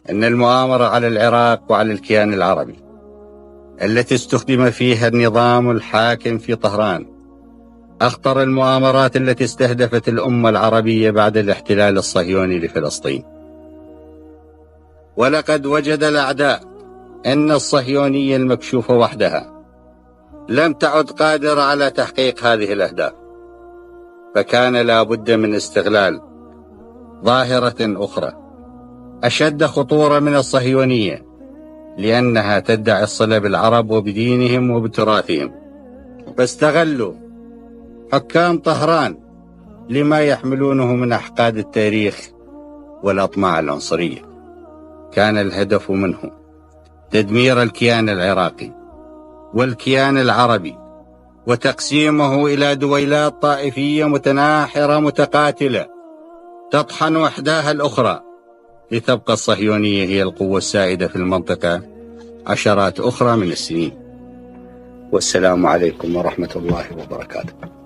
أن المؤامرة على العراق وعلى الكيان العربي التي استخدم فيها النظام الحاكم في طهران أخطر المؤامرات التي استهدفت الأمة العربية بعد الاحتلال الصهيوني لفلسطين. ولقد وجد الأعداء أن الصهيونية المكشوفة وحدها لم تعد قادرة على تحقيق هذه الأهداف، فكان لا بد من استغلال ظاهرة أخرى أشد خطورة من الصهيونية، لأنها تدعي الصلة بالعرب وبدينهم وبتراثهم. فاستغلوا حكام طهران لما يحملونه من أحقاد التاريخ والأطماع العنصرية. كان الهدف منه تدمير الكيان العراقي والكيان العربي وتقسيمه إلى دويلات طائفية متناحرة متقاتلة تطحن إحداها الأخرى، لتبقى الصهيونية هي القوة السائدة في المنطقة عشرات أخرى من السنين. والسلام عليكم ورحمة الله وبركاته.